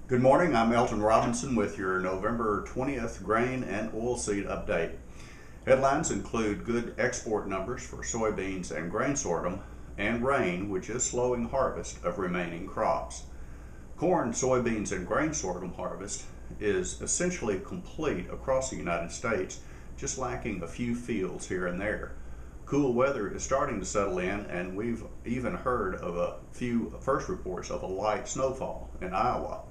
Good morning, I'm Elton Robinson with your November 20th grain and oilseed update. Headlines include good export numbers for soybeans and grain sorghum, and rain, which is slowing harvest of remaining crops. Corn, soybeans, and grain sorghum harvest is essentially complete across the United States, just lacking a few fields here and there. Cool weather is starting to settle in, and we've even heard of a few first reports of a light snowfall in Iowa.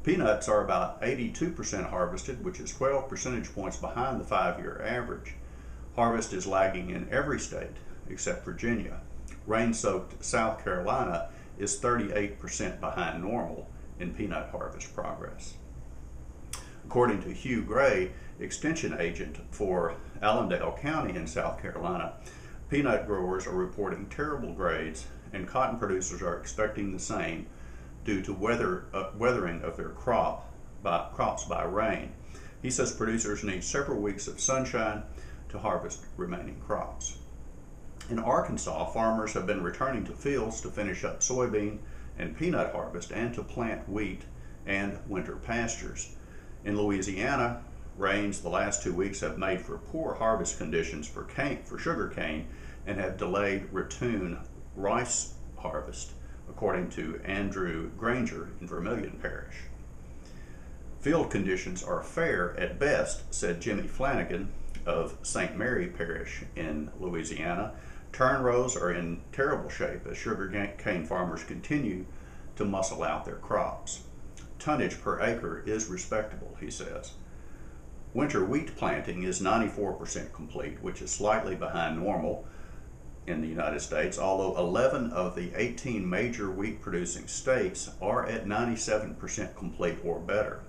Peanuts are about 82% harvested, which is 12 percentage points behind the 5-year average. Harvest is lagging in every state except Virginia. Rain-soaked South Carolina is 38% behind normal in peanut harvest progress. According to Hugh Gray, extension agent for Allendale County in South Carolina, peanut growers are reporting terrible grades, and cotton producers are expecting the same due to weathering of their crops by rain. He says producers need several weeks of sunshine to harvest remaining crops. In Arkansas, farmers have been returning to fields to finish up soybean and peanut harvest and to plant wheat and winter pastures. In Louisiana, rains the last 2 weeks have made for poor harvest conditions for sugar cane and have delayed ratoon rice harvest, according to Andrew Granger in Vermilion Parish. Field conditions are fair at best, said Jimmy Flanagan of St. Mary Parish in Louisiana. Turn rows are in terrible shape as sugar cane farmers continue to muscle out their crops. Tonnage per acre is respectable, he says. Winter wheat planting is 94% complete, which is slightly behind normal in the United States, although 11 of the 18 major wheat producing states are at 97% complete or better.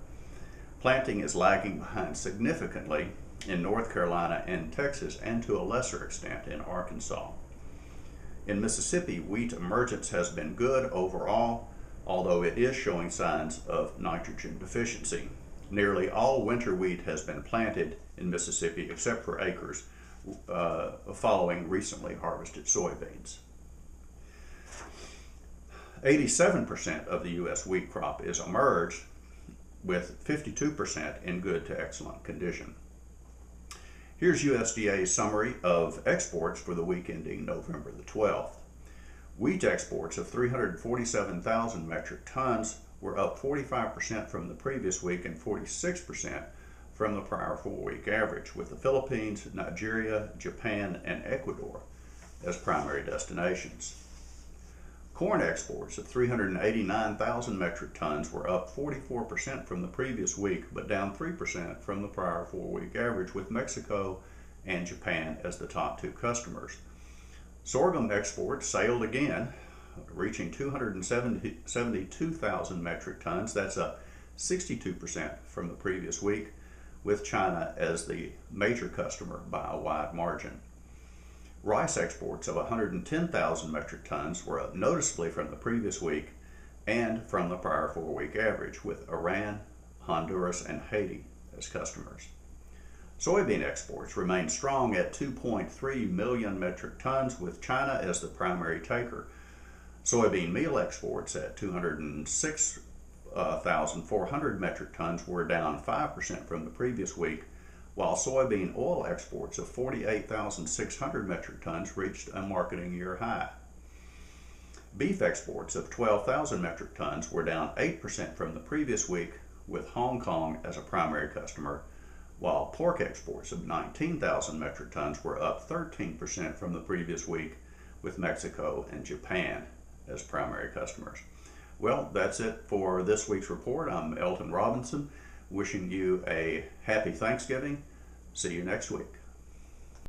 Planting is lagging behind significantly in North Carolina and Texas, and to a lesser extent in Arkansas. In Mississippi, wheat emergence has been good overall, although it is showing signs of nitrogen deficiency. Nearly all winter wheat has been planted in Mississippi except for acres following recently harvested soybeans. 87% of the U.S. wheat crop is emerged, with 52% in good to excellent condition. Here's USDA's summary of exports for the week ending November the 12th. Wheat exports of 347,000 metric tons were up 45% from the previous week and 46% from the prior 4-week average, with the Philippines, Nigeria, Japan, and Ecuador as primary destinations. Corn exports of 389,000 metric tons were up 44% from the previous week, but down 3% from the prior 4-week average, with Mexico and Japan as the top 2 customers. Sorghum exports sailed again, reaching 272,000 metric tons. That's up 62% from the previous week, with China as the major customer by a wide margin. Rice exports of 110,000 metric tons were up noticeably from the previous week and from the prior 4-week average, with Iran, Honduras, and Haiti as customers. Soybean exports remained strong at 2.3 million metric tons, with China as the primary taker. Soybean meal exports at 206,400 metric tons were down 5% from the previous week, while soybean oil exports of 48,600 metric tons reached a marketing year high. Beef exports of 12,000 metric tons were down 8% from the previous week, with Hong Kong as a primary customer, while pork exports of 19,000 metric tons were up 13% from the previous week, with Mexico and Japan as primary customers. Well, that's it for this week's report. I'm Elton Robinson, wishing you a happy Thanksgiving. See you next week.